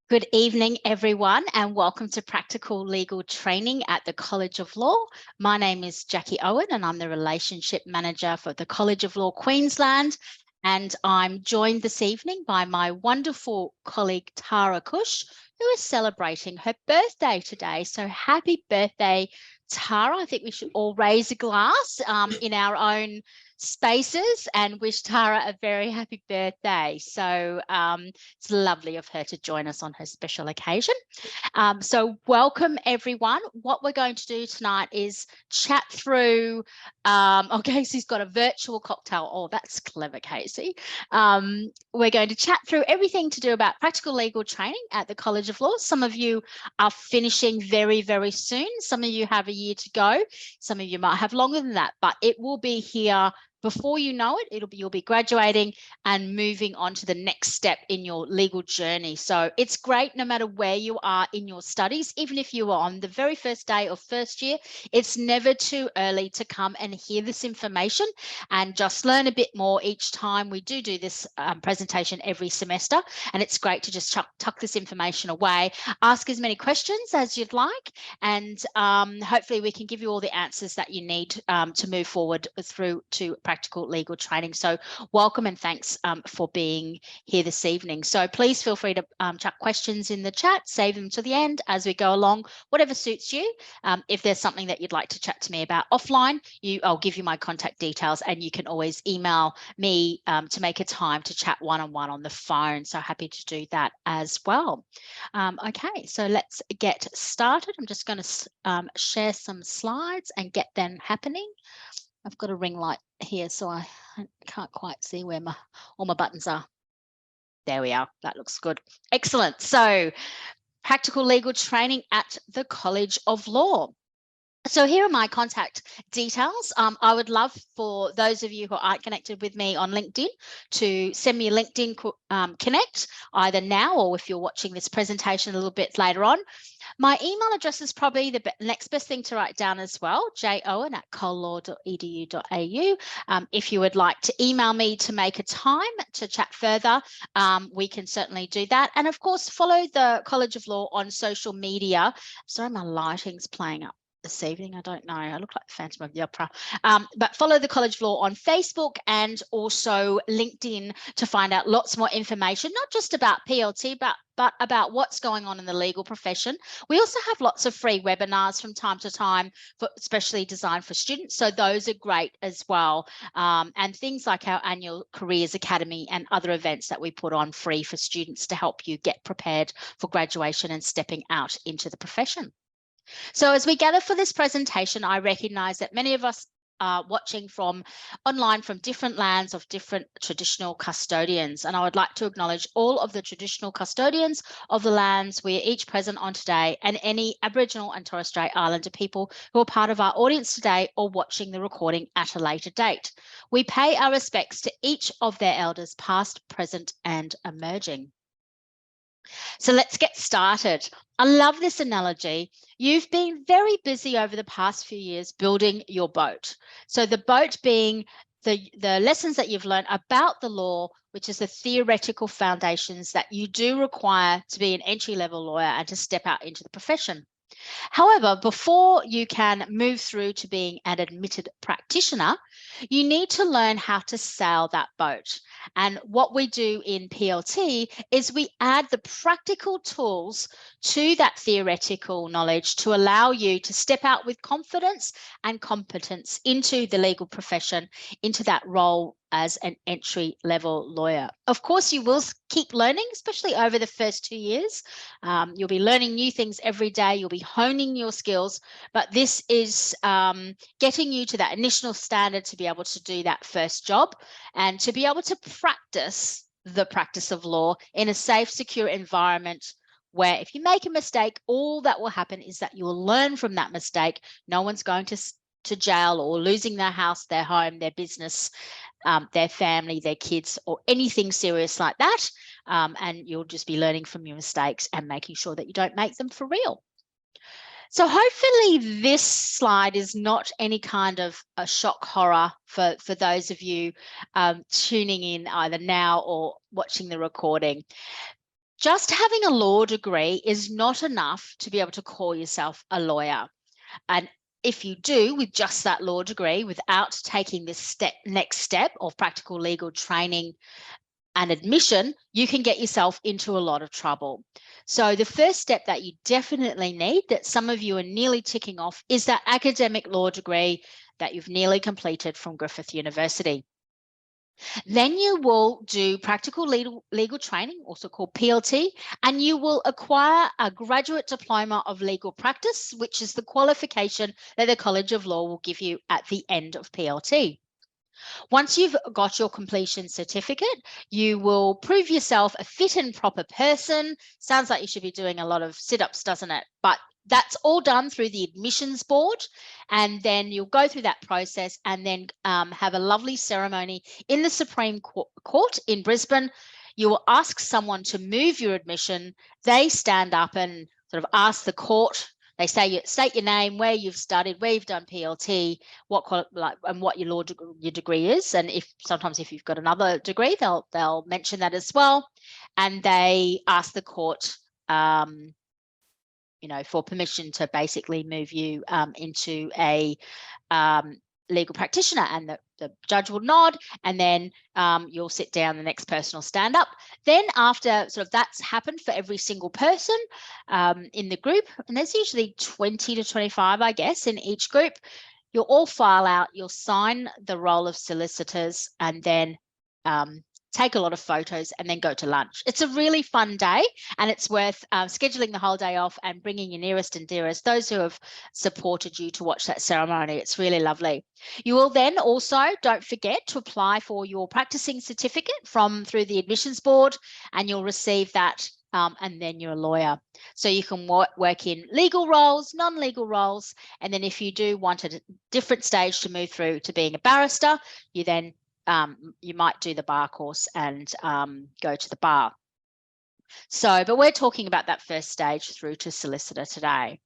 Good evening, everyone, and welcome to Practical Legal Training at the College of Law. My name is Jacqui Owen, and I'm the Relationship Manager for the College of Law, Queensland. And I'm joined this evening by my wonderful colleague, Tara Cush, who is celebrating her birthday today. So happy birthday, Tara. I think we should all raise a glass in our own spaces and wish Tara a very happy birthday. So it's lovely of her to join us on her special occasion. So welcome everyone. What we're going to do tonight is chat through, Casey's got a virtual cocktail. Oh, that's clever, Casey. We're going to chat through everything to do about practical legal training at the College of Law. Some of you are finishing very, very soon. Some of you have a year to go. Some of you might have longer than that, but it will be here before you know it. You'll be graduating and moving on to the next step in your legal journey. So it's great no matter where you are in your studies, even if you are on the very first day of first year, it's never too early to come and hear this information and just learn a bit more each time. We do this presentation every semester, and it's great to just tuck this information away, ask as many questions as you'd like, and hopefully we can give you all the answers that you need to move forward through to practical legal training. So welcome and thanks for being here this evening. So please feel free to chuck questions in the chat, save them to the end as we go along, whatever suits you. If there's something that you'd like to chat to me about offline, I'll give you my contact details, and you can always email me to make a time to chat one-on-one on the phone. So happy to do that as well. Okay, so let's get started. I'm just going to share some slides and get them happening. I've got a ring light here, so I can't quite see where all my buttons are. There we are. That looks good. Excellent. So practical legal training at the College of Law. So here are my contact details. I would love for those of you who aren't connected with me on LinkedIn to send me a LinkedIn connect either now or if you're watching this presentation a little bit later on. My email address is probably the next best thing to write down as well, joen@collaw.edu.au. If you would like to email me to make a time to chat further, we can certainly do that. And of course, follow the College of Law on social media. Sorry, my lighting's playing up this evening. I don't know. I look like the Phantom of the Opera. But follow the College of Law on Facebook and also LinkedIn to find out lots more information, not just about PLT, but about what's going on in the legal profession. We also have lots of free webinars from time to time, especially designed for students. So those are great as well. And things like our annual Careers Academy and other events that we put on free for students to help you get prepared for graduation and stepping out into the profession. So as we gather for this presentation, I recognise that many of us are watching from online from different lands of different traditional custodians. And I would like to acknowledge all of the traditional custodians of the lands we are each present on today, and any Aboriginal and Torres Strait Islander people who are part of our audience today or watching the recording at a later date. We pay our respects to each of their elders, past, present, and emerging. So let's get started. I love this analogy. You've been very busy over the past few years building your boat. So the boat being the lessons that you've learned about the law, which is the theoretical foundations that you do require to be an entry-level lawyer and to step out into the profession. However, before you can move through to being an admitted practitioner, you need to learn how to sail that boat. And what we do in PLT is we add the practical tools to that theoretical knowledge to allow you to step out with confidence and competence into the legal profession, into that role as an entry-level lawyer. Of course, you will keep learning, especially over the first 2 years. You'll be learning new things every day. You'll be honing your skills, but this is getting you to that initial standard to be able to do that first job and to be able to practice the practice of law in a safe, secure environment where if you make a mistake, all that will happen is that you will learn from that mistake. No one's going to jail or losing their house, their home, their business, their family, their kids, or anything serious like that. And you'll just be learning from your mistakes and making sure that you don't make them for real. So hopefully this slide is not any kind of a shock horror for those of you tuning in either now or watching the recording. Just having a law degree is not enough to be able to call yourself a lawyer. And if you do with just that law degree without taking this next step of practical legal training and admission, you can get yourself into a lot of trouble. So the first step that you definitely need, that some of you are nearly ticking off, is that academic law degree that you've nearly completed from Griffith University. Then you will do practical legal training, also called PLT, and you will acquire a graduate diploma of legal practice, which is the qualification that the College of Law will give you at the end of PLT. Once you've got your completion certificate, you will prove yourself a fit and proper person. Sounds like you should be doing a lot of sit-ups, doesn't it? But that's all done through the admissions board, and then you'll go through that process and then have a lovely ceremony in the Supreme Court in Brisbane. You will ask someone to move your admission. They stand up and sort of ask the court. They say, state your name, where you've studied, where you've done PLT, and what your degree is. And sometimes if you've got another degree, they'll mention that as well. And they ask the court, for permission to basically move you into a legal practitioner, and the judge will nod, and then you'll sit down, the next person will stand up. Then after sort of that's happened for every single person in the group, and there's usually 20 to 25, I guess, in each group, you'll all file out, you'll sign the roll of solicitors, and then take a lot of photos and then go to lunch. It's a really fun day, and it's worth scheduling the whole day off and bringing your nearest and dearest, those who have supported you, to watch that ceremony. It's really lovely. You will then also, don't forget to apply for your practicing certificate through the admissions board, and you'll receive that, and then you're a lawyer. So you can work in legal roles, non-legal roles, and then if you do want a different stage to move through to being a barrister, you then you might do the bar course and go to the bar. But we're talking about that first stage through to solicitor today.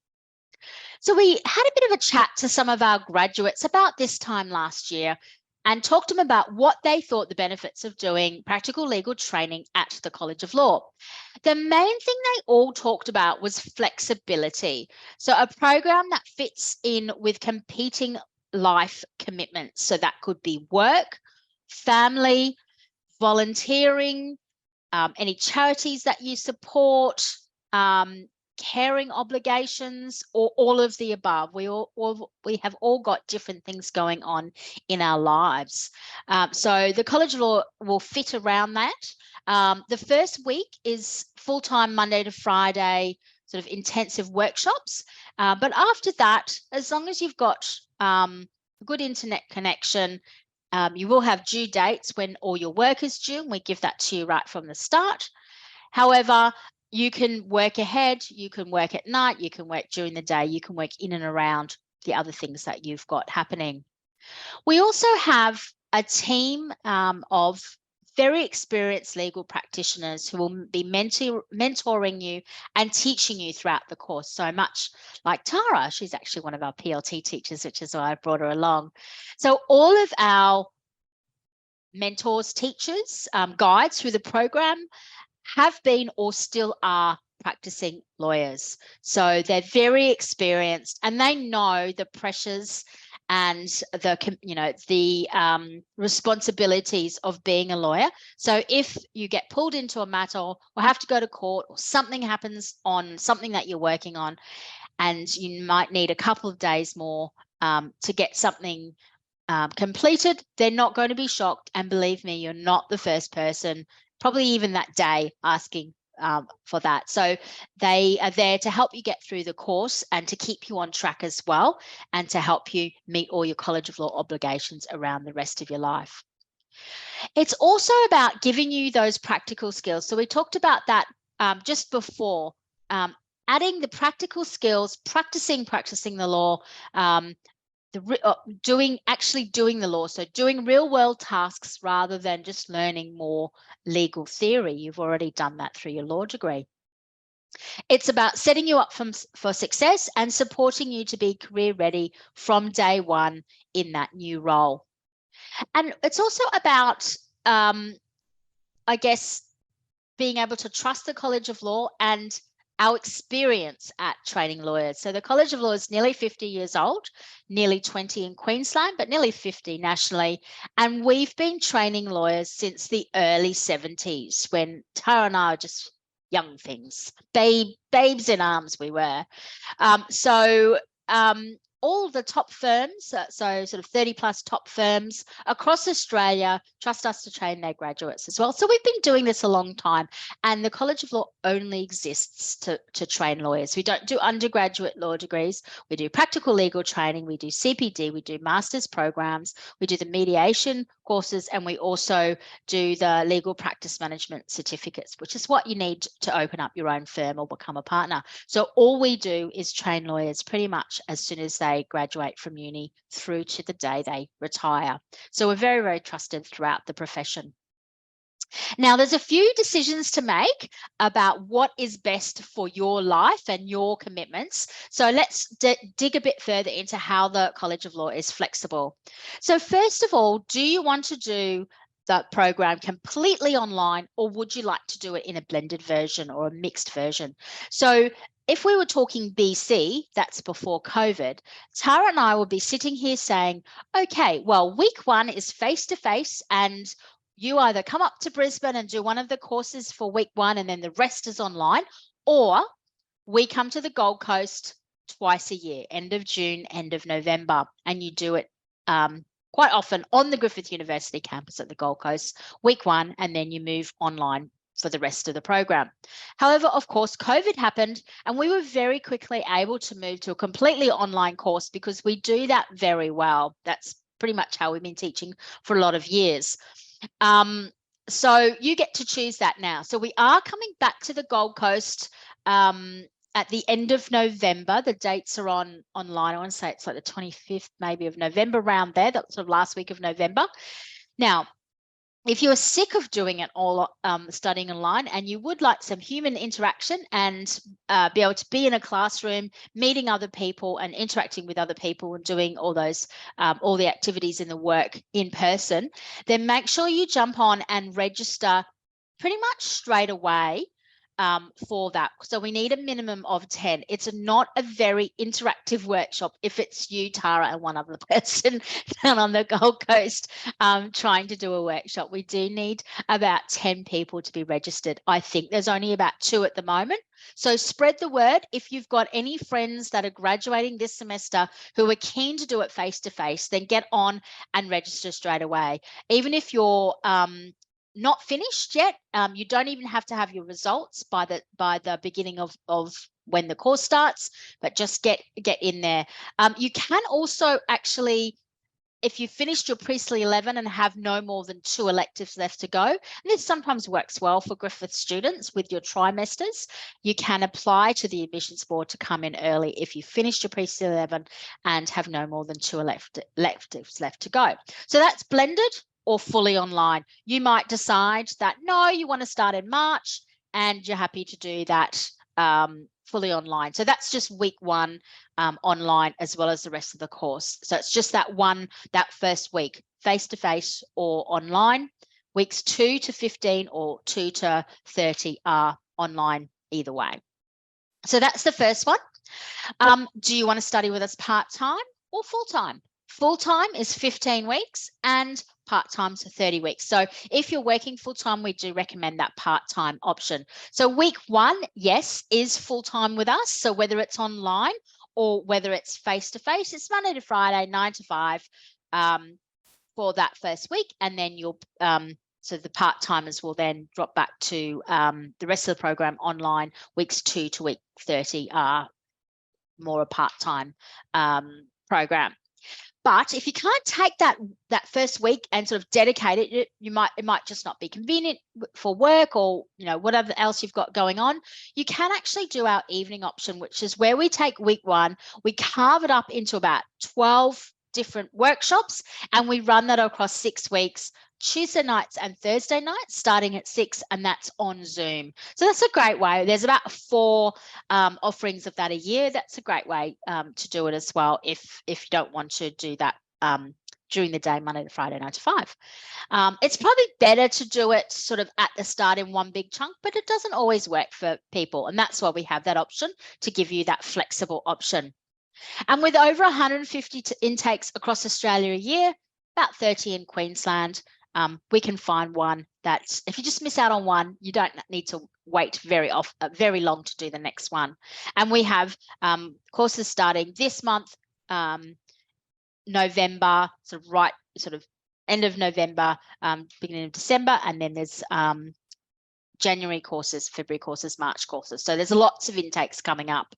So we had a bit of a chat to some of our graduates about this time last year and talked to them about what they thought the benefits of doing practical legal training at the College of Law. The main thing they all talked about was flexibility. So a program that fits in with competing life commitments. So that could be work, family, volunteering, any charities that you support, caring obligations, or all of the above. We have all got different things going on in our lives. So the College of Law will fit around that. The first week is full-time Monday to Friday, sort of intensive workshops. But after that, as long as you've got a good internet connection, you will have due dates when all your work is due, and we give that to you right from the start. However, you can work ahead, you can work at night, you can work during the day, you can work in and around the other things that you've got happening. We also have a team of very experienced legal practitioners who will be mentoring you and teaching you throughout the course. So much like Tara, she's actually one of our PLT teachers, which is why I brought her along. So all of our mentors, teachers, guides through the program have been or still are practicing lawyers. So they're very experienced and they know the pressures and the responsibilities of being a lawyer. So if you get pulled into a matter or have to go to court, or something happens on something that you're working on, and you might need a couple of days more to get something completed, they're not going to be shocked. And believe me, you're not the first person, probably even that day, asking for that. So they are there to help you get through the course and to keep you on track as well, and to help you meet all your College of Law obligations around the rest of your life. It's also about giving you those practical skills. So we talked about that just before, adding the practical skills, practicing the law, actually doing the law. So doing real world tasks rather than just learning more legal theory. You've already done that through your law degree. It's about setting you up for success and supporting you to be career ready from day one in that new role. And it's also about, I guess, being able to trust the College of Law and our experience at training lawyers. So the College of Law is nearly 50 years old, nearly 20 in Queensland, but nearly 50 nationally. And we've been training lawyers since the early 70s when Tara and I were just young things, babes in arms we were. All the top firms, so sort of 30 plus top firms across Australia, trust us to train their graduates as well. So we've been doing this a long time, and the College of Law only exists to train lawyers. We don't do undergraduate law degrees. We do practical legal training. We do CPD. We do master's programs. We do the mediation courses, and we also do the legal practice management certificates, which is what you need to open up your own firm or become a partner. So all we do is train lawyers pretty much as soon as they graduate from uni through to the day they retire. So we're very, very trusted throughout the profession. Now, there's a few decisions to make about what is best for your life and your commitments. So let's dig a bit further into how the College of Law is flexible. So first of all, do you want to do the program completely online, or would you like to do it in a blended version or a mixed version? So if we were talking BC, that's before COVID, Tara and I would be sitting here saying, okay, well, week 1 is face-to-face, and you either come up to Brisbane and do one of the courses for week 1 and then the rest is online, or we come to the Gold Coast twice a year, end of June, end of November, and you do it quite often on the Griffith University campus at the Gold Coast, week 1, and then you move online for the rest of the program. However, of course, COVID happened, and we were very quickly able to move to a completely online course because we do that very well. That's pretty much how we've been teaching for a lot of years. So you get to choose that now. So we are coming back to the Gold Coast at the end of November. The dates are online. I want to say it's like the 25th maybe of November, around there. That's sort of last week of November. Now, if you're sick of doing it all studying online and you would like some human interaction and be able to be in a classroom, meeting other people and interacting with other people and doing all those, all the activities in the work in person, then make sure you jump on and register pretty much straight away for that. So we need a minimum of 10. It's not a very interactive workshop if it's you, Tara, and one other person down on the Gold Coast trying to do a workshop. We do need about 10 people to be registered. I think there's only about 2 at the moment. So spread the word. If you've got any friends that are graduating this semester who are keen to do it face-to-face, then get on and register straight away. Even if you're not finished yet, you don't even have to have your results by the beginning of when the course starts, but just get in there. You can also actually, if you finished your pre-SLE 11 and have no more than 2 electives left to go, and this sometimes works well for Griffith students with your trimesters, you can apply to the admissions board to come in early if you finished your pre-SLE 11 and have no more than 2 electives left to go. So that's blended or fully online. You might decide that, no, you want to start in March and you're happy to do that fully online. So that's just week 1 online as well as the rest of the course. So it's just that first week, face-to-face or online. Weeks 2 to 15 or 2 to 30 are online either way. So that's the first one. Do you want to study with us part-time or full-time? Full-time is 15 weeks and part-time's 30 weeks. So if you're working full-time, we do recommend that part-time option. So week 1, yes, is full-time with us. So whether it's online or whether it's face-to-face, it's Monday to Friday, 9 to 5 for that first week. And then you'll, so the part-timers will then drop back to the rest of the program online. Weeks 2 to week 30 are more a part-time program. But if you can't take that first week and sort of dedicate it, it might just not be convenient for work or whatever else you've got going on. You can actually do our evening option, which is where we take week 1, we carve it up into about 12 different workshops, and we run that across 6 weeks, Tuesday nights and Thursday nights, starting at 6, and that's on Zoom. So that's a great way. There's about 4 offerings of that a year. That's a great way to do it as well if you don't want to do that during the day, Monday to Friday, 9 to 5. It's probably better to do it sort of at the start in one big chunk, but it doesn't always work for people. And that's why we have that option to give you that flexible option. And with over 150 intakes across Australia a year, about 30 in Queensland, we can find one that if you just miss out on one, you don't need to wait very long to do the next one. And we have courses starting this month, November, sort of end of November, beginning of December, and then there's January courses, February courses, March courses. So there's lots of intakes coming up.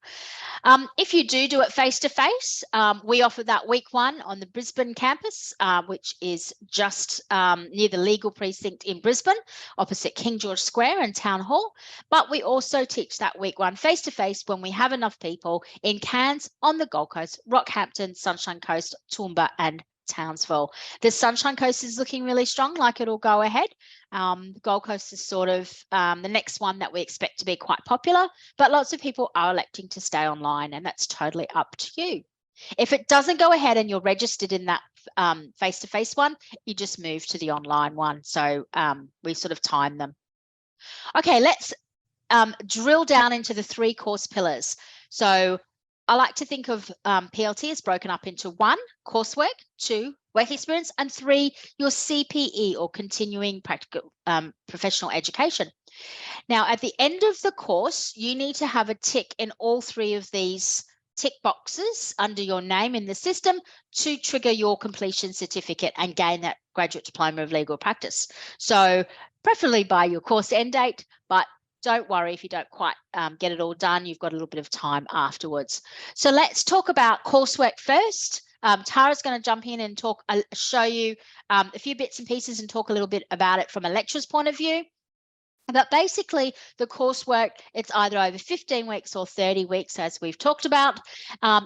If you do it face-to-face, we offer that week 1 on the Brisbane campus, which is just near the legal precinct in Brisbane, opposite King George Square and Town Hall. But we also teach that week 1 face-to-face when we have enough people in Cairns, on the Gold Coast, Rockhampton, Sunshine Coast, Toowoomba and Townsville. The Sunshine Coast is looking really strong, like it'll go ahead. The Gold Coast is sort of the next one that we expect to be quite popular, but lots of people are electing to stay online, and that's totally up to you. If it doesn't go ahead and you're registered in that face-to-face one, you just move to the online one. So we sort of time them. Okay, let's drill down into the 3 course pillars. So I like to think of PLT as broken up into 1, coursework, 2, work experience, and 3, your CPE or continuing practical professional education. Now, at the end of the course, you need to have a tick in all 3 of these tick boxes under your name in the system to trigger your completion certificate and gain that graduate diploma of legal practice. So preferably by your course end date, but don't worry if you don't quite get it all done. You've got a little bit of time afterwards. So let's talk about coursework first. Tara's going to jump in and show you a few bits and pieces and talk a little bit about it from a lecturer's point of view. But basically, the coursework, it's either over 15 weeks or 30 weeks, as we've talked about.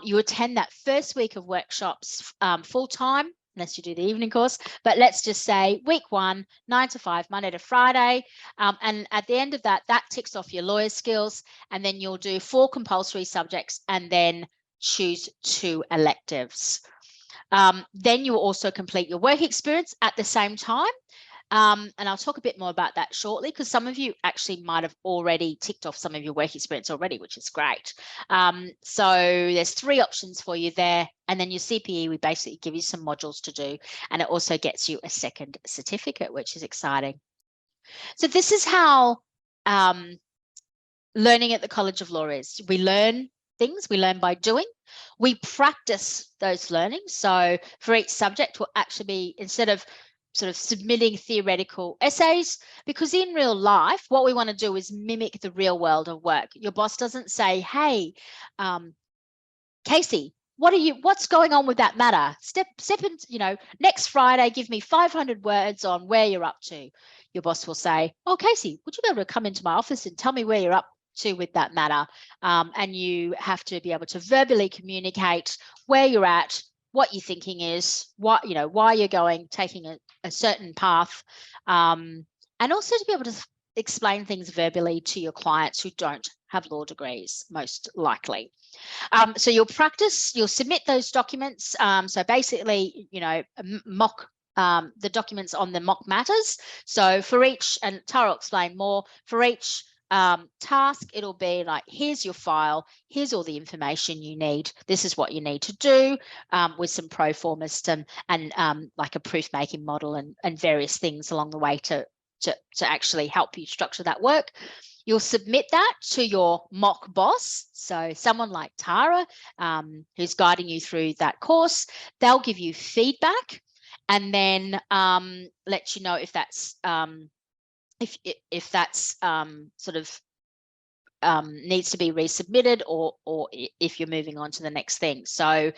You attend that first week of workshops full-time, unless you do the evening course, but let's just say week 1, 9 to 5, Monday to Friday. And at the end of that, that ticks off your lawyer skills, and then you'll do 4 compulsory subjects and then choose 2 electives. Then you'll also complete your work experience at the same time. And I'll talk a bit more about that shortly, because some of you actually might have already ticked off some of your work experience already, which is great. So there's 3 options for you there. And then your CPE, we basically give you some modules to do, and it also gets you a second certificate, which is exciting. So this is how learning at the College of Law is. We learn things, we learn by doing. We practice those learnings. So for each subject, we'll actually be, instead of sort of submitting theoretical essays, because in real life, what we want to do is mimic the real world of work. Your boss doesn't say, hey, Casey, what's going on with that matter? Step in, next Friday, give me 500 words on where you're up to. Your boss will say, oh, Casey, would you be able to come into my office and tell me where you're up to with that matter? And you have to be able to verbally communicate where you're at, what your thinking is, why you're taking a certain path, and also to be able to explain things verbally to your clients who don't have law degrees, most likely. So you'll practice, you'll submit those documents. So basically, mock the documents on the mock matters. So for each, and Tara will explain more, for each task, it'll be like, here's your file, here's all the information you need, this is what you need to do, with some pro formas and like a proof making model and various things along the way to actually help you structure that work. You'll submit that to your mock boss, so someone like Tara, who's guiding you through that course. They'll give you feedback and then let you know if that's if that's sort of needs to be resubmitted or if you're moving on to the next thing. So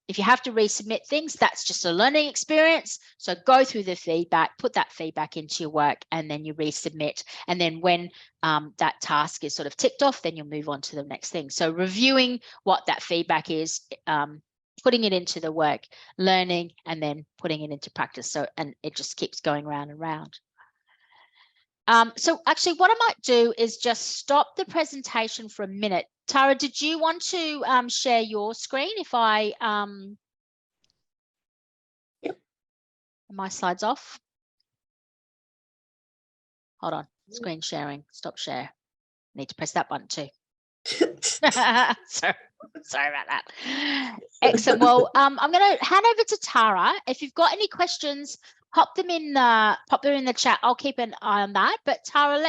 if you have to resubmit things, that's just a learning experience. So go through the feedback, put that feedback into your work, and then you resubmit. And then when that task is sort of ticked off, then you'll move on to the next thing. So reviewing what that feedback is, putting it into the work, learning, and then putting it into practice. So, and it just keeps going round and round. So actually what I might do is just stop the presentation for a minute. Tara, did you want to share your screen if I my slides off? Hold on, screen sharing, stop share. Need to press that button too. Sorry about that. Excellent. Well, I'm going to hand over to Tara. If you've got any questions, pop them in the chat. I'll keep an eye on that. But Tara,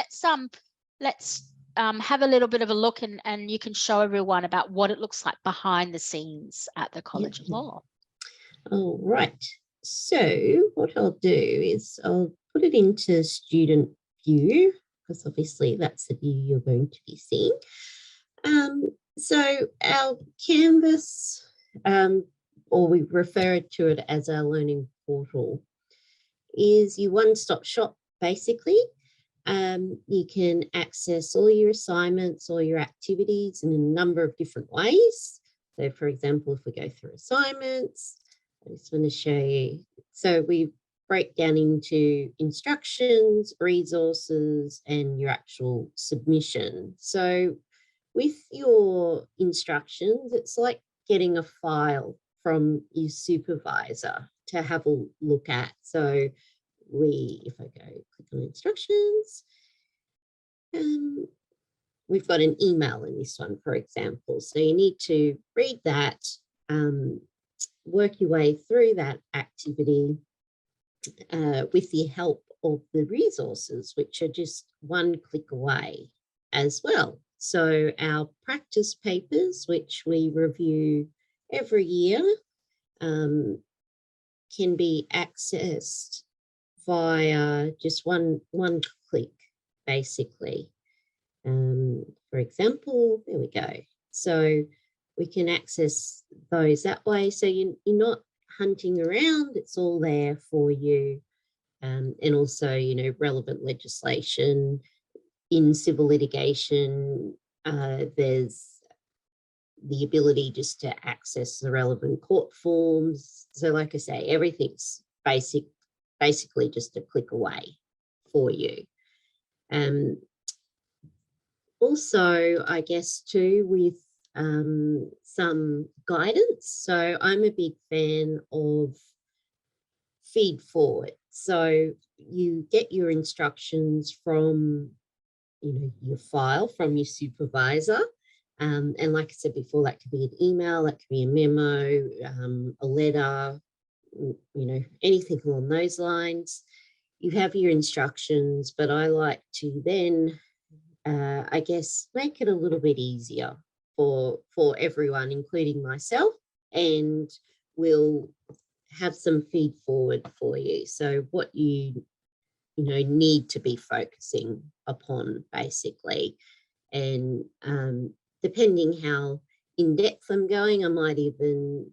let's have a little bit of a look, and you can show everyone about what it looks like behind the scenes at the College of Law. All right. So what I'll do is I'll put it into student view, because obviously that's the view you're going to be seeing. So our Canvas, or we refer to it as our learning portal, is your one-stop shop, basically. You can access all your assignments, all your activities in a number of different ways. So, for example, if we go through assignments, I just want to show you. So we break down into instructions, resources, and your actual submission. So with your instructions, it's like getting a file from your supervisor to have a look at. So if I go click on instructions, we've got an email in this one, for example. So you need to read that, work your way through that activity with the help of the resources, which are just one click away as well. So our practice papers, which we review every year, can be accessed via just one click, basically. For example, there we go. So we can access those that way. So you're not hunting around, it's all there for you. And also, relevant legislation in civil litigation, there's the ability just to access the relevant court forms. So like I say, everything's basically just a click away for you. Also, I guess too, with some guidance. So I'm a big fan of feed forward. So you get your instructions from, your file from your supervisor. And like I said before, that could be an email, that could be a memo, a letter, anything along those lines. You have your instructions, but I like to then, I guess, make it a little bit easier for everyone, including myself, and we'll have some feed forward for you. So what you need to be focusing upon, basically. And depending how in depth I'm going, I might even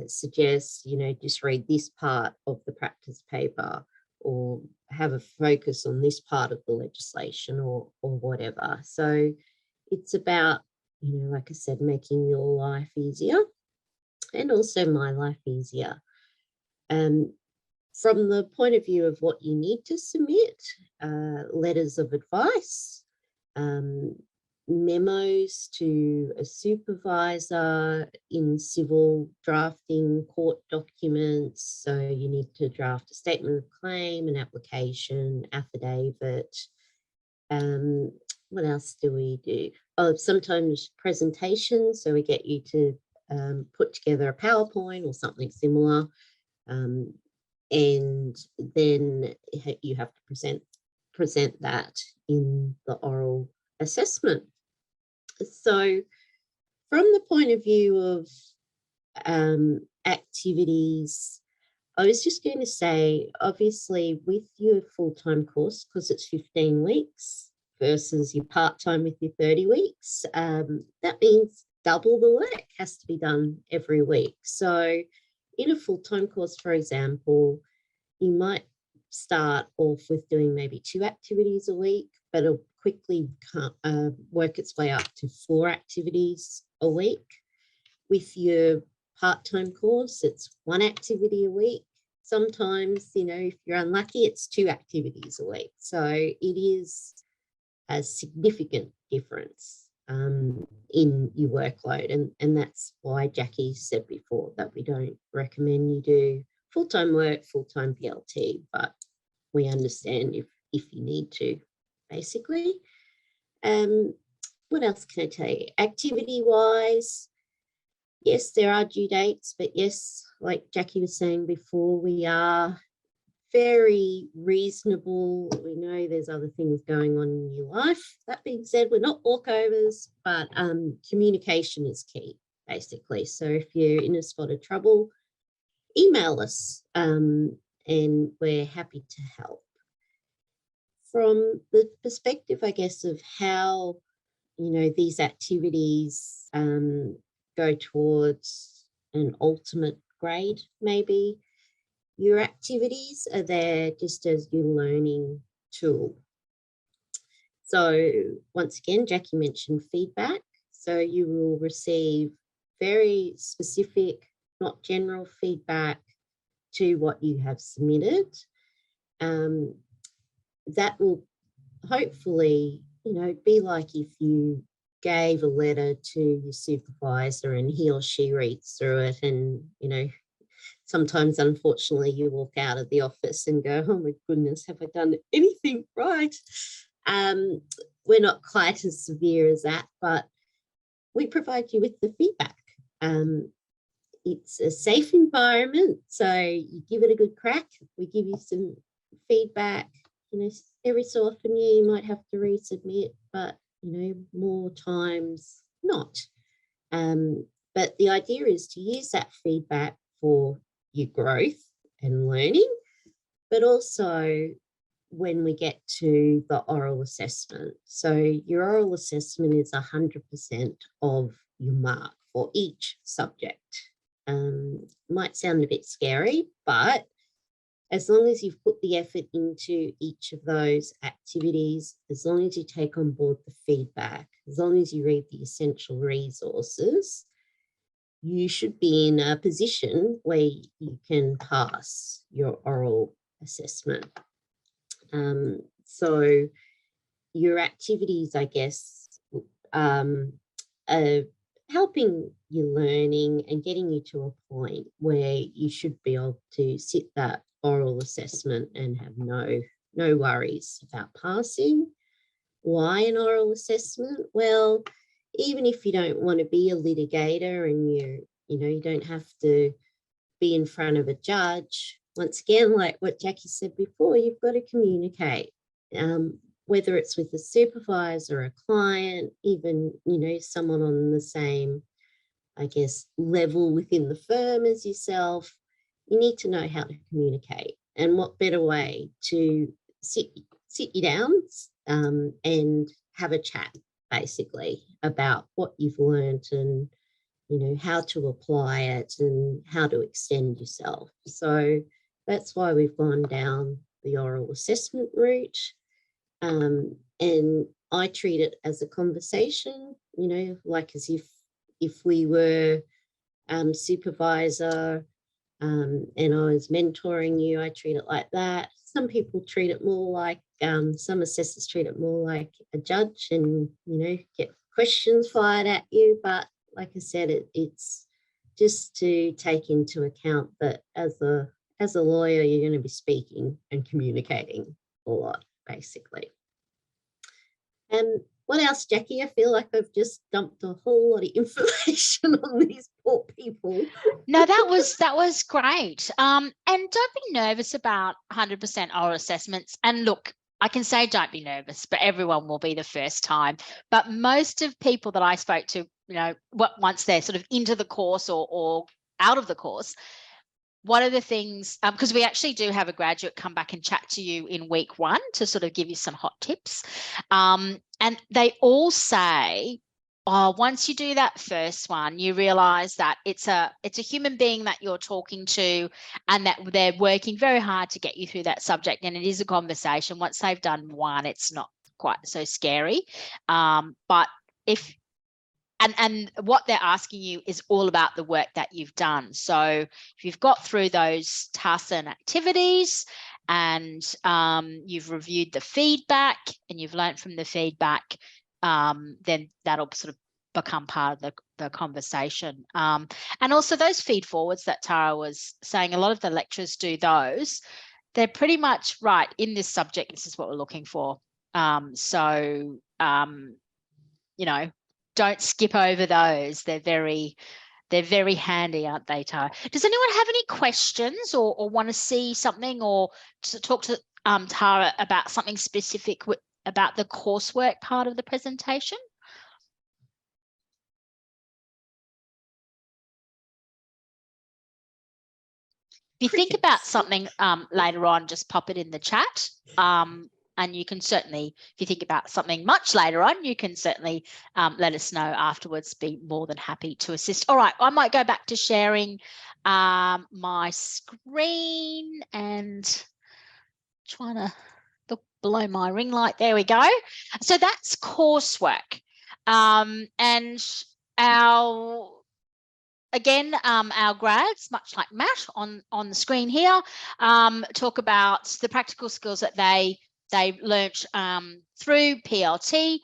suggest, just read this part of the practice paper, or have a focus on this part of the legislation, or whatever. So it's about, like I said, making your life easier, and also my life easier. From the point of view of what you need to submit, letters of advice, memos to a supervisor in civil, drafting court documents. So you need to draft a statement of claim, an application, affidavit. What else do we do? Oh, sometimes presentations. So we get you to put together a PowerPoint or something similar. And then you have to present that in the oral assessment. So from the point of view of activities, I was just going to say, obviously with your full-time course, because it's 15 weeks versus your part-time with your 30 weeks, that means double the work has to be done every week. So in a full-time course, for example, you might start off with doing maybe 2 activities a week, but it'll quickly work its way up to 4 activities a week. With your part-time course, it's 1 activity a week. Sometimes, if you're unlucky, it's 2 activities a week. So it is a significant difference in your workload. And that's why Jacqui said before that we don't recommend you do full-time work, full-time PLT, but we understand if you need to, basically. What else can I tell you? Activity-wise, yes, there are due dates, but yes, like Jacqui was saying before, we are very reasonable. We know there's other things going on in your life. That being said, we're not walkovers, but communication is key, basically. So if you're in a spot of trouble, email us, and we're happy to help. From the perspective, I guess, of how, these activities go towards an ultimate grade, maybe, your activities are there just as your learning tool. So once again, Jacqui mentioned feedback. So you will receive very specific, not general feedback to what you have submitted. That will hopefully, be like if you gave a letter to your supervisor and he or she reads through it and, sometimes, unfortunately, you walk out of the office and go, oh, my goodness, have I done anything right? We're not quite as severe as that, but we provide you with the feedback. It's a safe environment, so you give it a good crack. We give you some feedback. Every so often you might have to resubmit, but, more times not. But the idea is to use that feedback for your growth and learning, but also when we get to the oral assessment. So your oral assessment is 100% of your mark for each subject. Might sound a bit scary, but as long as you've put the effort into each of those activities, as long as you take on board the feedback, as long as you read the essential resources, you should be in a position where you can pass your oral assessment. So your activities, I guess, are helping you learning and getting you to a point where you should be able to sit that oral assessment and have no worries about passing. Why an oral assessment? Well, even if you don't want to be a litigator and you don't have to be in front of a judge, once again, like what Jacqui said before, you've got to communicate, whether it's with a supervisor, a client, even, someone on the same, I guess, level within the firm as yourself. You need to know how to communicate, and what better way to sit you down and have a chat, basically, about what you've learned and, how to apply it and how to extend yourself. So that's why we've gone down the oral assessment route. And I treat it as a conversation, like as if we were supervisor and I was mentoring you, I treat it like that. Some people treat it more like, some assessors treat it more like a judge and, get questions fired at you. But like I said, it's just to take into account that as a lawyer, you're going to be speaking and communicating a lot, basically. And what else, Jacqui? I feel like I've just dumped a whole lot of information on these poor people. No, that was great. And don't be nervous about 100% oral assessments. And look, I can say don't be nervous, but everyone will be the first time. But most of people that I spoke to, once they're sort of into the course or out of the course, one of the things, because we actually do have a graduate come back and chat to you in week 1 to sort of give you some hot tips. And they all say, once you do that first one, you realize that it's a human being that you're talking to and that they're working very hard to get you through that subject. And it is a conversation. Once they've done one, it's not quite so scary. But if and what they're asking you is all about the work that you've done. So if you've got through those tasks and activities and you've reviewed the feedback and you've learned from the feedback, then that'll sort of become part of the conversation. And also those feed forwards that Tara was saying, a lot of the lecturers do those. They're pretty much right in this subject. This is what we're looking for. You know, don't skip over those. They're very handy, aren't they, Tara? Does anyone have any questions or want to see something or to talk to Tara about something specific about the coursework part of the presentation? If you think about something later on, just pop it in the chat. And you can certainly, if you think about something much later on, you can certainly let us know afterwards. Be more than happy to assist. All right, I might go back to sharing my screen and trying to look below my ring light. There we go. So that's coursework. And again, our grads, much like Matt on the screen here, talk about the practical skills that they learnt through PLT,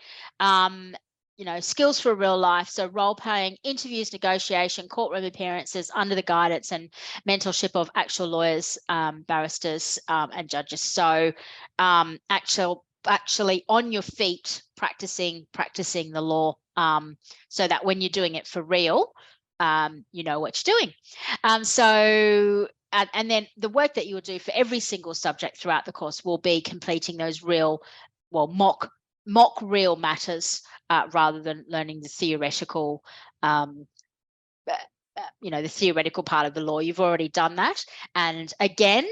you know, skills for real life. So role playing, interviews, negotiation, courtroom appearances under the guidance and mentorship of actual lawyers, barristers and judges. So actually on your feet, practicing the law, so that when you're doing it for real, you know what you're doing. And then the work that you will do for every single subject throughout the course will be completing those real, well, mock real matters rather than learning the theoretical, you know, the theoretical part of the law. You've already done that. And again,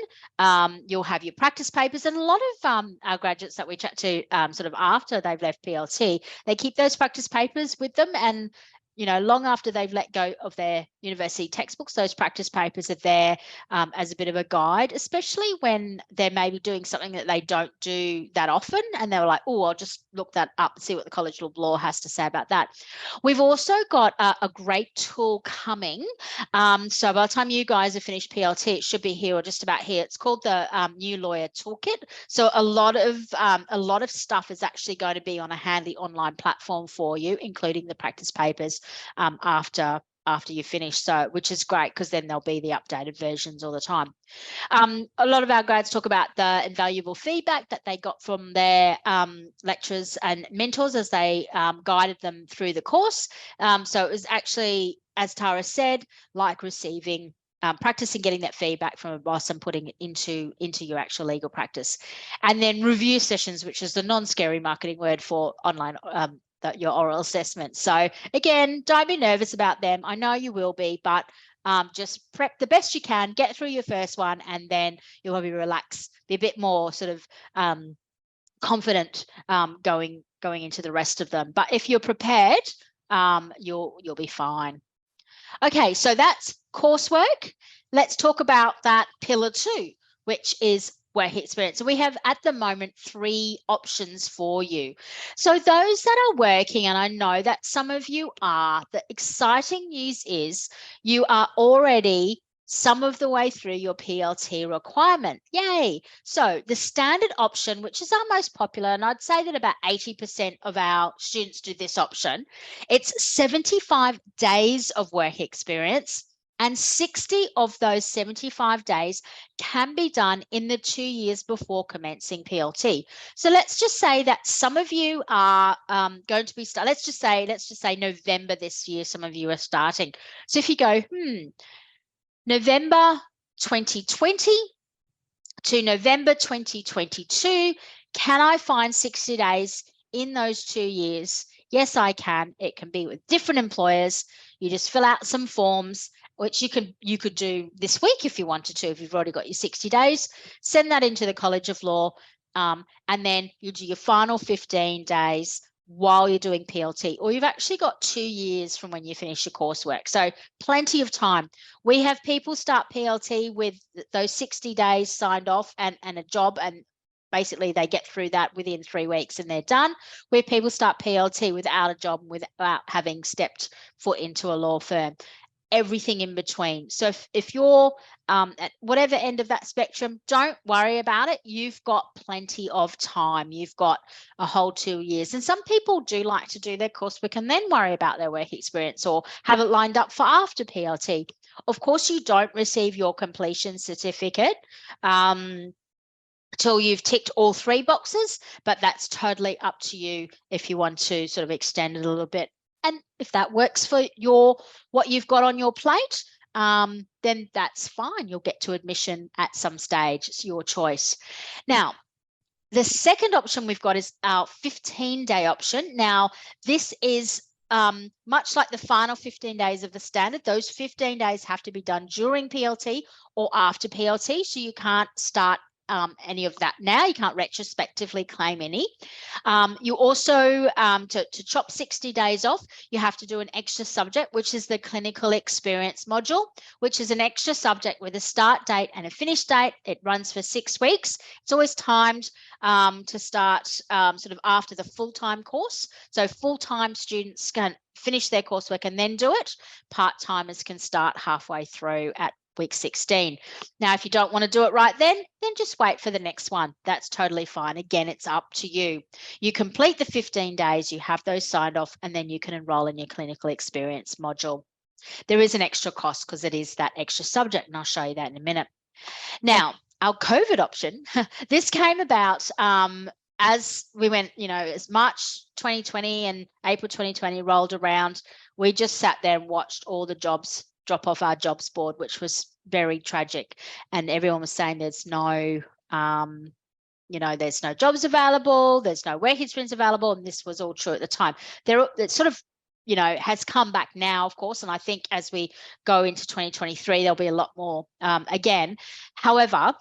you'll have your practice papers, and a lot of our graduates that we chat to sort of after they've left PLT, they keep those practice papers with them, and you know, long after they've let go of their university textbooks, those practice papers are there as a bit of a guide, especially when they're maybe doing something that they don't do that often. And they were like, oh, I'll just look that up and see what the College of Law has to say about that. We've also got a great tool coming. So by the time you guys have finished PLT, it should be here or just about here. It's called the New Lawyer Toolkit. So a lot of stuff is actually going to be on a handy online platform for you, including the practice papers after you finish, so which is great because then there'll be the updated versions all the time. A lot of our grads talk about the invaluable feedback that they got from their lecturers and mentors as they guided them through the course. So it was actually, as Tara said, like receiving practicing getting that feedback from a boss and putting it into your actual legal practice. And then review sessions, which is the non-scary marketing word for online your oral assessment. So again, don't be nervous about them. I know you will be, but just prep the best you can, get through your first one, and then you'll be relaxed, be a bit more sort of confident going into the rest of them. But if you're prepared, you'll be fine. Okay, so that's coursework. Let's talk about that pillar 2, which is work experience. So we have at the moment 3 options for you. So those that are working, and I know that some of you are, the exciting news is you are already some of the way through your PLT requirement. Yay. So the standard option, which is our most popular, and I'd say that about 80% of our students do this option, it's 75 days of work experience. And 60 of those 75 days can be done in the 2 years before commencing PLT. So let's just say that some of you are going to be let's just say November this year, some of you are starting. So if you go, November 2020 to November 2022, can I find 60 days in those 2 years? Yes, I can. It can be with different employers. You just fill out some forms, which you could do this week if you wanted to, if you've already got your 60 days, send that into the College of Law, and then you do your final 15 days while you're doing PLT, or you've actually got 2 years from when you finish your coursework. So plenty of time. We have people start PLT with those 60 days signed off and a job, and basically they get through that within 3 weeks and they're done. Where people start PLT without a job, without having stepped foot into a law firm. everything in between. So if you're at whatever end of that spectrum, don't worry about it. You've got plenty of time. You've got a whole 2 years. And some people do like to do their coursework and then worry about their work experience or have it lined up for after PLT. Of course, you don't receive your completion certificate till you've ticked all 3 boxes, but that's totally up to you if you want to sort of extend it a little bit. And if that works for what you've got on your plate, then that's fine. You'll get to admission at some stage. It's your choice. Now, the second option we've got is our 15-day option. Now, this is much like the final 15 days of the standard. Those 15 days have to be done during PLT or after PLT, so you can't start any of that now. You can't retrospectively claim any. You also, to chop 60 days off, you have to do an extra subject, which is the clinical experience module, which is an extra subject with a start date and a finish date. It runs for 6 weeks. It's always timed to start sort of after the full-time course. So full-time students can finish their coursework and then do it. Part-timers can start halfway through at week 16. Now, if you don't want to do it right then just wait for the next one. That's totally fine. Again, it's up to you. You complete the 15 days, you have those signed off, and then you can enroll in your clinical experience module. There is an extra cost because it is that extra subject, and I'll show you that in a minute. Now, our COVID option, this came about as we went, as March 2020 and April 2020 rolled around, we just sat there and watched all the jobs drop off our jobs board, which was very tragic. And everyone was saying there's no, there's no jobs available, there's no work experience available. And this was all true at the time. It sort of, has come back now, of course. And I think as we go into 2023, there'll be a lot more again. However,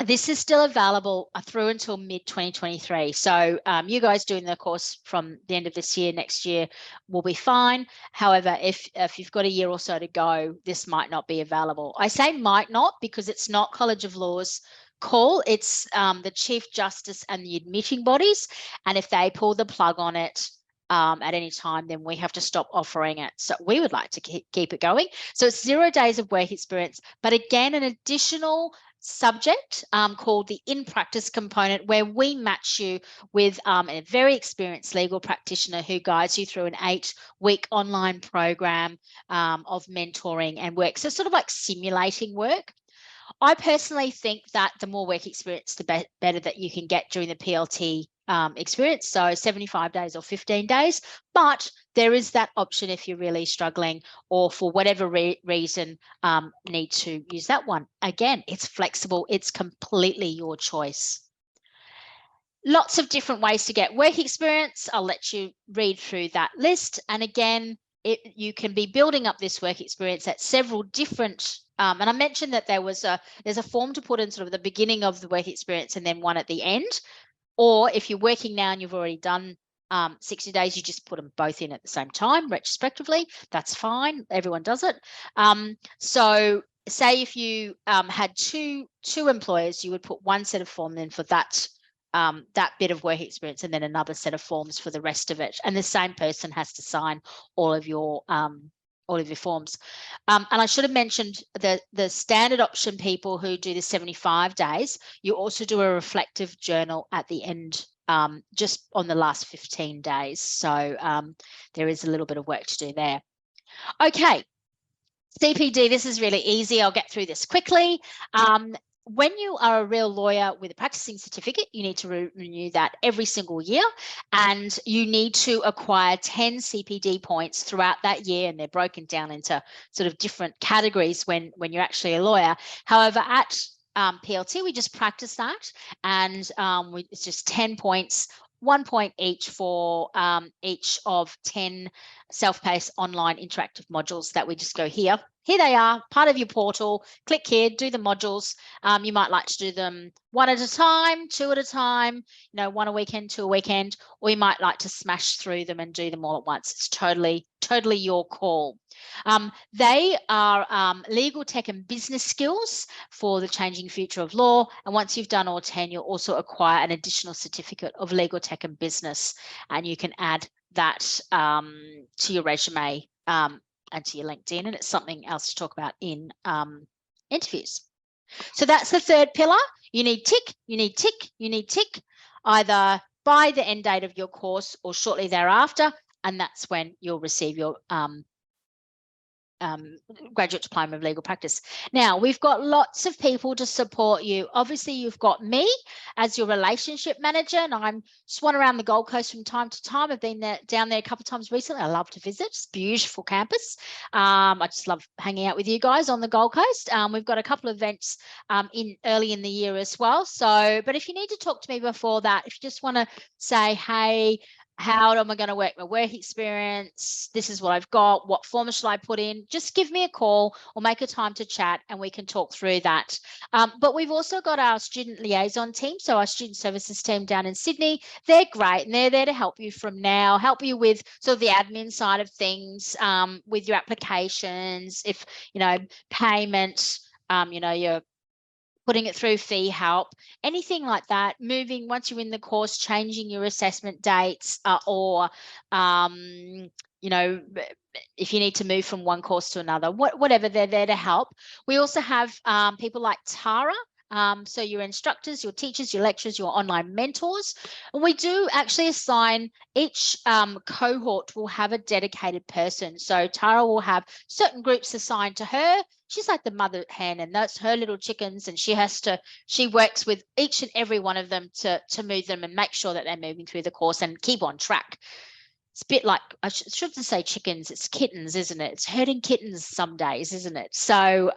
this is still available through until mid-2023. So you guys doing the course from the end of this year, next year will be fine. However, if you've got a year or so to go, this might not be available. I say might not because it's not College of Law's call. It's the Chief Justice and the admitting bodies. And if they pull the plug on it at any time, then we have to stop offering it. So we would like to keep it going. So it's 0 days of work experience, but again, an additional subject called the in-practice component, where we match you with a very experienced legal practitioner who guides you through an 8-week online program of mentoring and work. So sort of like simulating work. I personally think that the more work experience, the better that you can get during the PLT experience, so 75 days or 15 days, but there is that option if you're really struggling or for whatever reason need to use that one. Again, it's flexible, it's completely your choice. Lots of different ways to get work experience. I'll let you read through that list. And again, you can be building up this work experience at several different and I mentioned that there's a form to put in sort of the beginning of the work experience and then one at the end. Or if you're working now and you've already done 60 days, you just put them both in at the same time, retrospectively. That's fine. Everyone does it. So say if you had two employers, you would put one set of form in for that bit of work experience and then another set of forms for the rest of it. And the same person has to sign all of your forms. And I should have mentioned the standard option people who do the 75 days, you also do a reflective journal at the end, just on the last 15 days. So there is a little bit of work to do there. Okay, CPD, this is really easy. I'll get through this quickly. When you are a real lawyer with a practicing certificate, you need to renew that every single year, and you need to acquire 10 CPD points throughout that year, and they're broken down into sort of different categories when you're actually a lawyer. However, at PLT, we just practice that, and it's just 10 points, 1 point each for each of 10 self-paced online interactive modules that we just go here. Here they are, part of your portal. Click here, do the modules. You might like to do them one at a time, 2 at a time, one a weekend, 2 a weekend, or you might like to smash through them and do them all at once. It's totally your call. They are legal tech and business skills for the changing future of law. And once you've done all 10, you'll also acquire an additional certificate of legal tech and business, and you can add that to your resume and to your LinkedIn, and it's something else to talk about in interviews. So that's the third pillar. You need tick, you need tick, you need tick, either by the end date of your course or shortly thereafter, and that's when you'll receive your graduate diploma of legal practice. Now, we've got lots of people to support you. Obviously, you've got me as your relationship manager, and I'm swan around the Gold Coast from time to time. I've been down there a couple of times recently. I love to visit. It's a beautiful campus. I just love hanging out with you guys on the Gold Coast. We've got a couple of events early in the year as well. So, but if you need to talk to me before that, if you just want to say, hey, how am I going to work my work experience? This is what I've got. What form shall I put in? Just give me a call or make a time to chat and we can talk through that. But we've also got our student liaison team. So our student services team down in Sydney, they're great and they're there to help you from now, help you with sort of the admin side of things, with your applications, if, payment, your putting it through fee help, anything like that, moving once you're in the course, changing your assessment dates or, if you need to move from one course to another, whatever, they're there to help. We also have people like Tara. So your instructors, your teachers, your lecturers, your online mentors. And we do actually assign each cohort will have a dedicated person. So Tara will have certain groups assigned to her. She's like the mother hen and that's her little chickens. And she works with each and every one of them to move them and make sure that they're moving through the course and keep on track. It's a bit like, I shouldn't say chickens, it's kittens, isn't it? It's herding kittens some days, isn't it? So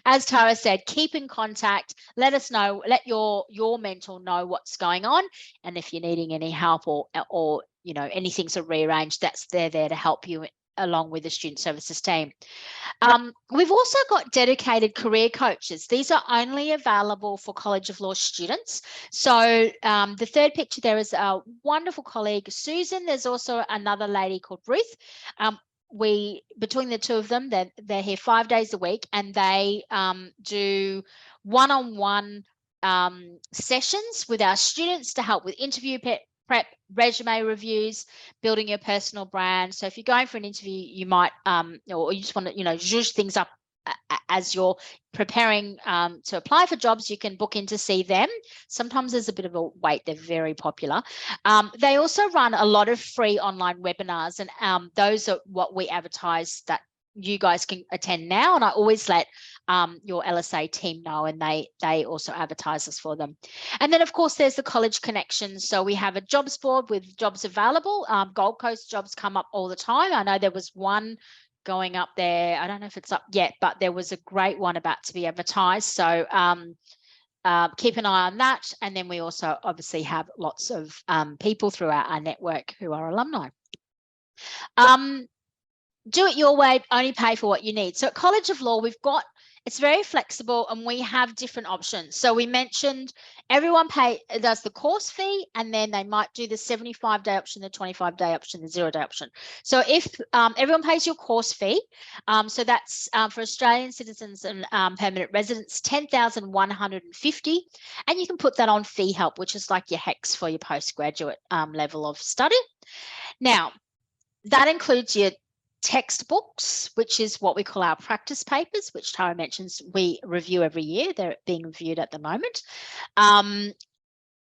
as Tara said, keep in contact, let us know, let your mentor know what's going on. And if you're needing any help or anything's rearranged, they're there to help you along with the student services team. We've also got dedicated career coaches. These are only available for College of Law students. So the third picture there is our wonderful colleague, Susan. There's also another lady called Ruth. Between the two of them, they're here 5 days a week and they do one-on-one sessions with our students to help with interview prep, resume reviews, building your personal brand. So if you're going for an interview, you might, or you just want to, zhuzh things up as you're preparing to apply for jobs, you can book in to see them. Sometimes there's a bit of a wait. They're very popular. They also run a lot of free online webinars, and those are what we advertise that you guys can attend now. And I always let your LSA team know, and they also advertise us for them. And then, of course, there's the college connections. So we have a jobs board with jobs available. Gold Coast jobs come up all the time. I know there was one going up there. I don't know if it's up yet, but there was a great one about to be advertised. So keep an eye on that. And then we also obviously have lots of people throughout our network who are alumni. Do it your way, only pay for what you need. So at College of Law, it's very flexible and we have different options. So we mentioned everyone does the course fee, and then they might do the 75-day option, the 25-day option, the 0-day option. So if everyone pays your course fee, so that's for Australian citizens and permanent residents, $10,150, and you can put that on fee help, which is like your HECS for your postgraduate level of study. Now, that includes your textbooks, which is what we call our practice papers, which Tara mentions we review every year. They're being reviewed at the moment.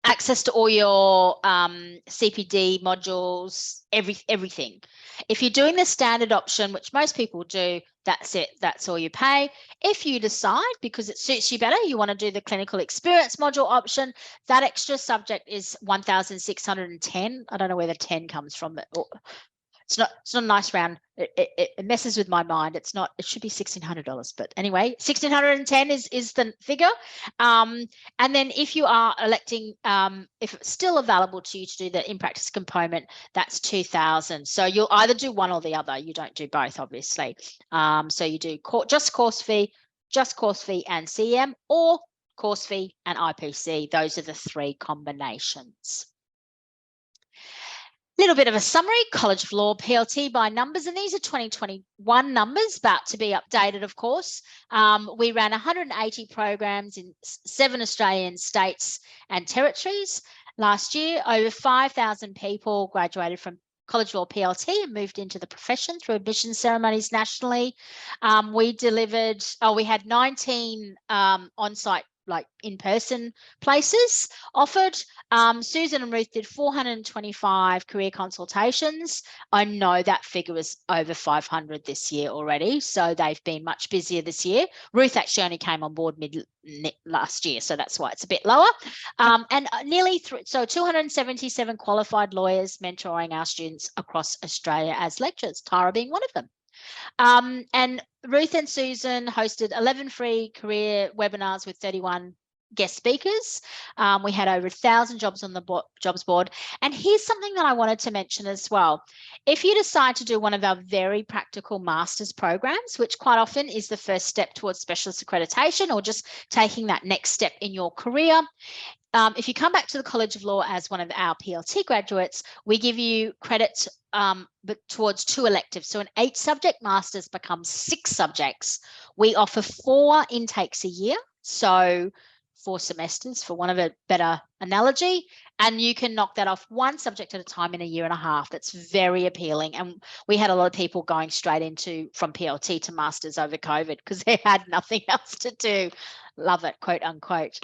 Access to all your CPD modules, everything. If you're doing the standard option, which most people do, that's it. That's all you pay. If you decide, because it suits you better, you want to do the clinical experience module option, that extra subject is $1,610. I don't know where the 10 comes from. It's not a nice round. It messes with my mind. It should be $1,600, but anyway, $1,610 is the figure. And then if you are electing, if it's still available to you to do the in practice component, that's $2,000. So you'll either do one or the other. You don't do both, obviously. So you do just course fee and CM, or course fee and IPC. Those are the three combinations. Little bit of a summary, College of Law PLT by numbers, and these are 2021 numbers, about to be updated, of course. We ran 180 programs in 7 Australian states and territories last year. Over 5,000 people graduated from College of Law PLT and moved into the profession through admission ceremonies nationally. We had 19 on-site, like in-person places offered. Susan and Ruth did 425 career consultations. I know that figure was over 500 this year already, so they've been much busier this year. Ruth actually only came on board mid last year, so that's why it's a bit lower. And nearly 277 qualified lawyers mentoring our students across Australia as lecturers, Tara being one of them. And Ruth and Susan hosted 11 free career webinars with 31 guest speakers. We had over 1,000 jobs on the jobs board. And here's something that I wanted to mention as well. If you decide to do one of our very practical master's programs, which quite often is the first step towards specialist accreditation or just taking that next step in your career, if you come back to the College of Law as one of our PLT graduates, we give you credits but towards 2 electives. So an 8-subject master's becomes 6 subjects. We offer 4 intakes a year, so 4 semesters, for want of a better analogy, and you can knock that off 1 subject at a time in a year and a half. That's very appealing. And we had a lot of people going straight from PLT to masters over COVID because they had nothing else to do. Love it, quote unquote.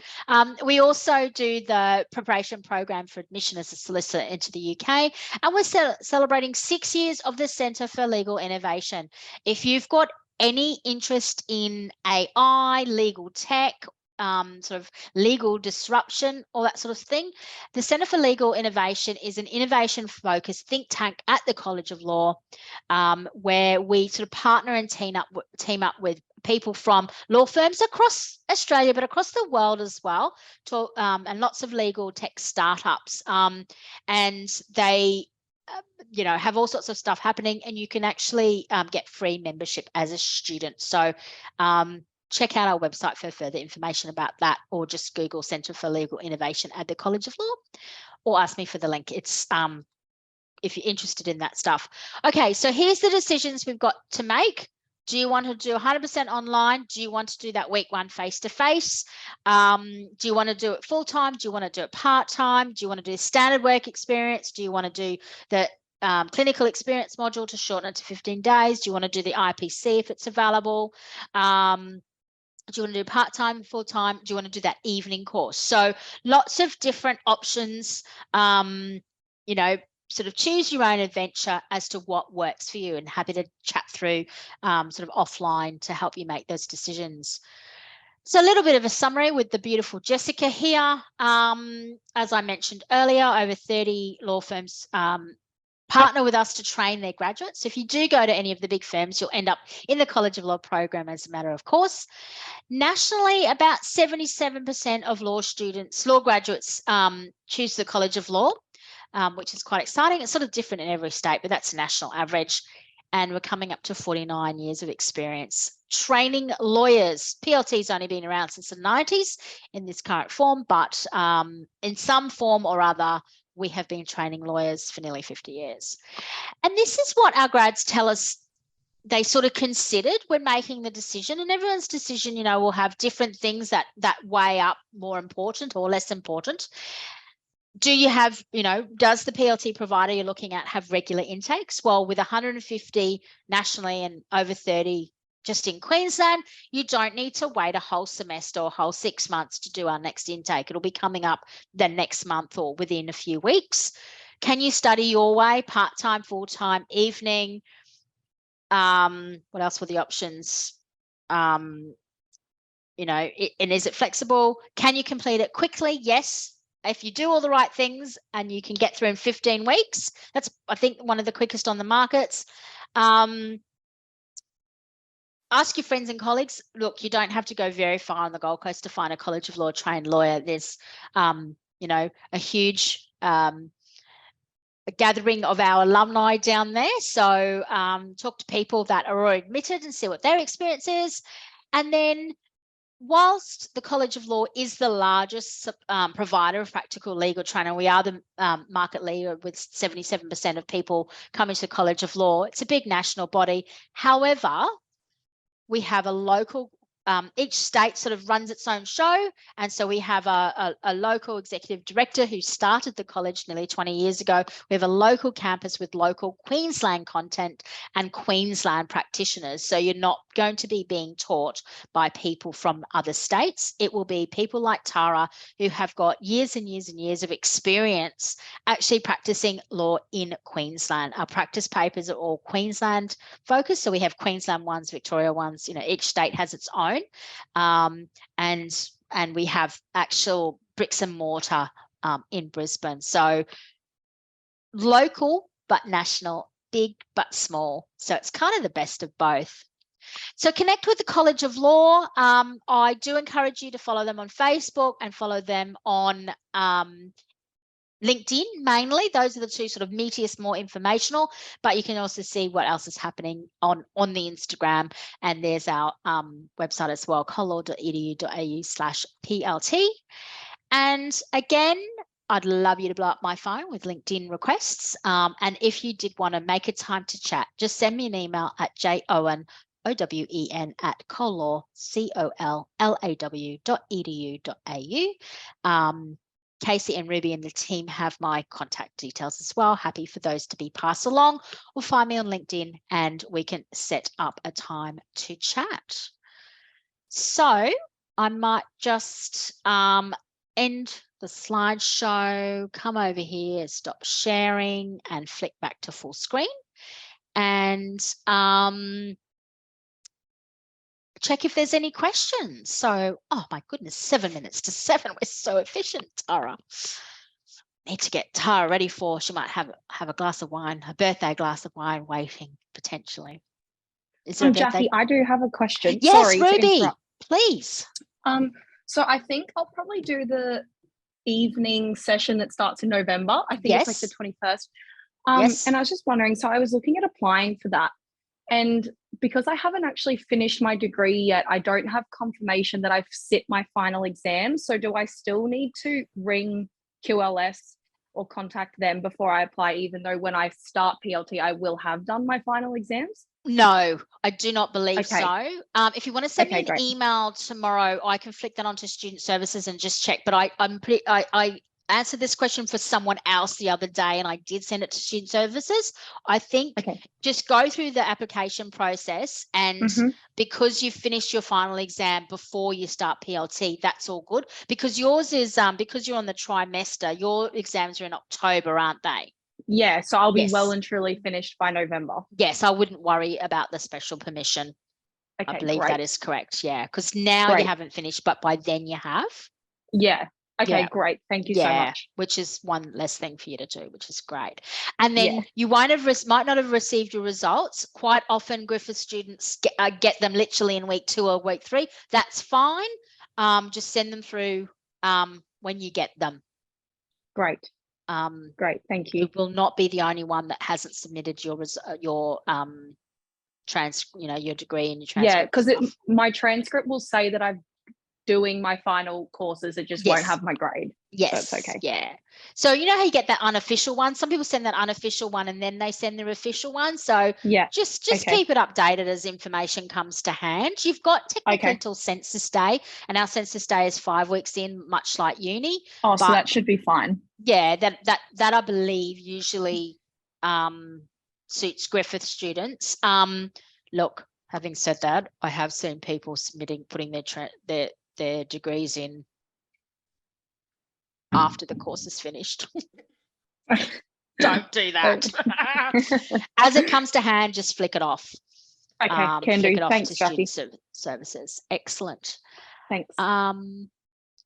We also do the preparation program for admission as a solicitor into the UK, and we're celebrating 6 years of the Centre for Legal Innovation. If you've got any interest in AI, legal tech, sort of legal disruption, all that sort of thing, the Centre for Legal Innovation is an innovation-focused think tank at the College of Law, where we sort of partner and team up with people from law firms across Australia, but across the world as well, and lots of legal tech startups. And they have all sorts of stuff happening, and you can actually get free membership as a student. So check out our website for further information about that, or just Google Centre for Legal Innovation at the College of Law, or ask me for the link. It's if you're interested in that stuff. Okay, so here's the decisions we've got to make. Do you want to do 100% online? Do you want to do that week 1 face-to-face? Do you want to do it full-time? Do you want to do it part-time? Do you want to do standard work experience? Do you want to do the clinical experience module to shorten it to 15 days? Do you want to do the IPC if it's available? Do you want to do part-time, full-time? Do you want to do that evening course? So lots of different options, sort of choose your own adventure as to what works for you, and happy to chat through sort of offline to help you make those decisions. So a little bit of a summary with the beautiful Jessica here. As I mentioned earlier, over 30 law firms partner with us to train their graduates. So if you do go to any of the big firms, you'll end up in the College of Law program as a matter of course. Nationally, about 77% of law graduates choose the College of Law, which is quite exciting. It's sort of different in every state, but that's a national average. And we're coming up to 49 years of experience training lawyers. PLT's only been around since the 90s in this current form, but in some form or other, we have been training lawyers for nearly 50 years. And this is what our grads tell us they sort of considered when making the decision, and everyone's decision, will have different things that weigh up more important or less important. Do you have, does the PLT provider you're looking at have regular intakes? Well, with 150 nationally and over 30 just in Queensland, you don't need to wait a whole semester or a whole 6 months to do our next intake. It'll be coming up the next month or within a few weeks. Can you study your way, part-time, full-time, evening? What else were the options? And is it flexible? Can you complete it quickly? Yes. If you do all the right things and you can get through in 15 weeks, that's, I think, one of the quickest on the markets. Ask your friends and colleagues. Look, you don't have to go very far on the Gold Coast to find a College of Law trained lawyer. There's, a huge gathering of our alumni down there. So talk to people that are already admitted and see what their experience is. And then whilst the College of Law is the largest provider of practical legal training, we are the market leader with 77% of people coming to the College of Law. It's a big national body. However, we have a local each state sort of runs its own show. And so we have a local executive director who started the college nearly 20 years ago. We have a local campus with local Queensland content and Queensland practitioners. So you're not going to be being taught by people from other states. It will be people like Tara who have got years and years and years of experience actually practicing law in Queensland. Our practice papers are all Queensland focused. So we have Queensland ones, Victoria ones, each state has its own. And we have actual bricks and mortar in Brisbane. So local but national, big but small. So it's kind of the best of both. So connect with the College of Law. I do encourage you to follow them on Facebook and follow them on LinkedIn mainly. Those are the two sort of meatiest, more informational, but you can also see what else is happening on the Instagram, and there's our website as well, collaw.edu.au/PLT. And again, I'd love you to blow up my phone with LinkedIn requests. And if you did want to make a time to chat, just send me an email at jowen, OWEN @collaw, COLLAW.edu.au. Casey and Ruby and the team have my contact details as well. Happy for those to be passed along, or find me on LinkedIn and we can set up a time to chat. So I might just end the slideshow, come over here, stop sharing and flick back to full screen, and check if there's any questions. So, oh my goodness, 7 minutes to 7. We're so efficient, Tara. Need to get Tara ready for, she might have a glass of wine, a birthday glass of wine waiting potentially. Is there a birthday? Jacqui, I do have a question. Yes, Sorry Ruby, please. So I think I'll probably do the evening session that starts in November. I think it's like the 21st. Yes. And I was just wondering, so I was looking at applying for that. And because I haven't actually finished my degree yet, I don't have confirmation that I've sit my final exam. So do I still need to ring QLS or contact them before I apply, even though when I start PLT, I will have done my final exams? No, I do not believe Okay. so. If you want to send me an email tomorrow, I can flick that onto Student Services and just check. But I answered this question for someone else the other day, and I did send it to Student Services. I think just go through the application process, and because you finished your final exam before you start PLT, that's all good. Because yours is because you're on the trimester, your exams are in October, aren't they? Yeah, so I'll be well and truly finished by November. Yes, I wouldn't worry about the special permission. Okay, I believe that is correct. Yeah, because now you haven't finished, but by then you have. Yeah. Okay, great. Thank you so much. Which is one less thing for you to do, which is great. And then you might not have received your results. Quite often, Griffith students get them literally in week 2 or week 3. That's fine. Just send them through when you get them. Great. Great. Thank you. You will not be the only one that hasn't submitted your degree and your transcript. Yeah, because my transcript will say that I'm doing my final courses. It just won't have my grade. Yes. So it's okay. Yeah. So you know how you get that unofficial one? Some people send that unofficial one and then they send their official one. So just keep it updated as information comes to hand. You've got technically until census day, and our census day is 5 weeks in, much like uni. Oh, so that should be fine. Yeah, that I believe usually suits Griffith students. Look, having said that, I have seen people putting their degrees in after the course is finished. Don't do that. As it comes to hand, just flick it off. Okay, can do. Thanks, Jacqui. Student Services. Excellent. Thanks.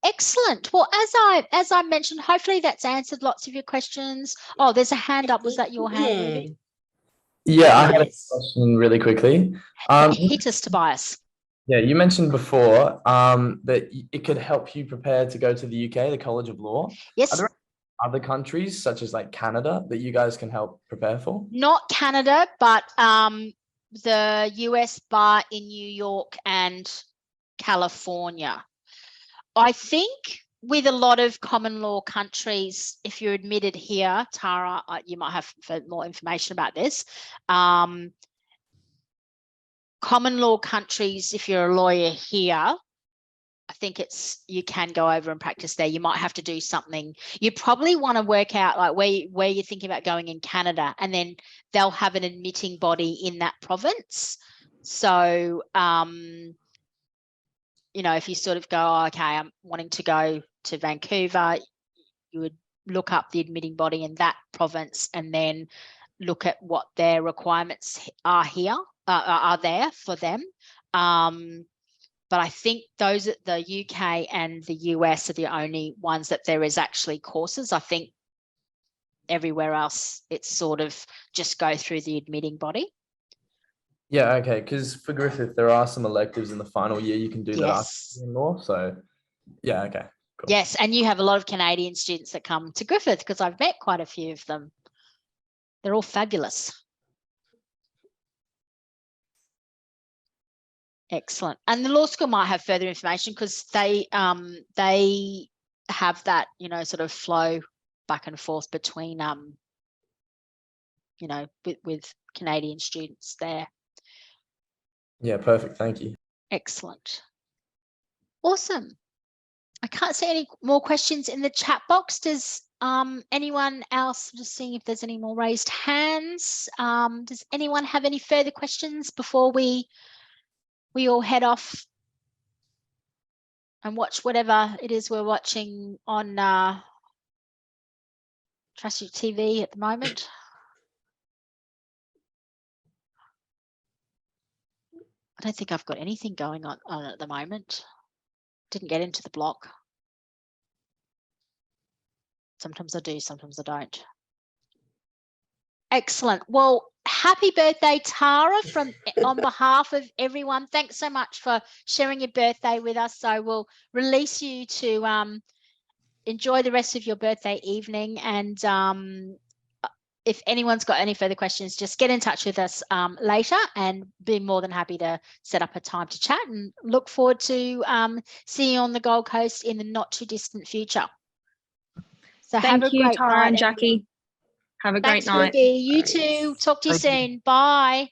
Excellent. Well, as I mentioned, hopefully that's answered lots of your questions. Oh, there's a hand up. Was that your hand, Ruby? Yeah, I had a question really quickly. Hit us, Tobias. Yeah, you mentioned before that it could help you prepare to go to the UK, the College of Law. Yes. Are there other countries, such as like Canada, that you guys can help prepare for? Not Canada, but the US bar in New York and California. I think with a lot of common law countries, if you're admitted here, Tara, you might have more information about this. common law countries, if you're a lawyer here, I think you can go over and practice there. You might have to do something. You probably want to work out like where you're thinking about going in Canada, and then they'll have an admitting body in that province. So, you know, if you sort of go, oh, okay, I'm wanting to go to Vancouver, you would look up the admitting body in that province and then look at what their requirements are here, are there for them. But I think those at the UK and the US are the only ones that there is actually courses. I think everywhere else, it's sort of just go through the admitting body. Yeah, okay. Because for Griffith, there are some electives in the final year you can do that Yes. after law. So, yeah, okay. Cool. Yes, and you have a lot of Canadian students that come to Griffith because I've met quite a few of them. They're all fabulous. Excellent. And the law school might have further information because they have that, you know, sort of flow back and forth between you know, with Canadian students there. Yeah, perfect. Thank you. Excellent. Awesome. I can't see any more questions in the chat box. Does anyone else, just seeing if there's any more raised hands. Does anyone have any further questions before we all head off and watch whatever it is we're watching on Trust Your TV at the moment? I don't think I've got anything going on at the moment. Didn't get into the block. Sometimes I do, sometimes I don't. Excellent. Well, happy birthday, Tara, on behalf of everyone. Thanks so much for sharing your birthday with us. So we'll release you to enjoy the rest of your birthday evening. And if anyone's got any further questions, just get in touch with us later, and be more than happy to set up a time to chat, and look forward to seeing you on the Gold Coast in the not too distant future. So Thank have a you, great Tara night, and Jacqui. everyone. Have a great Thanks, night. Ruby. You too. Talk to you Thank you. soon. Bye.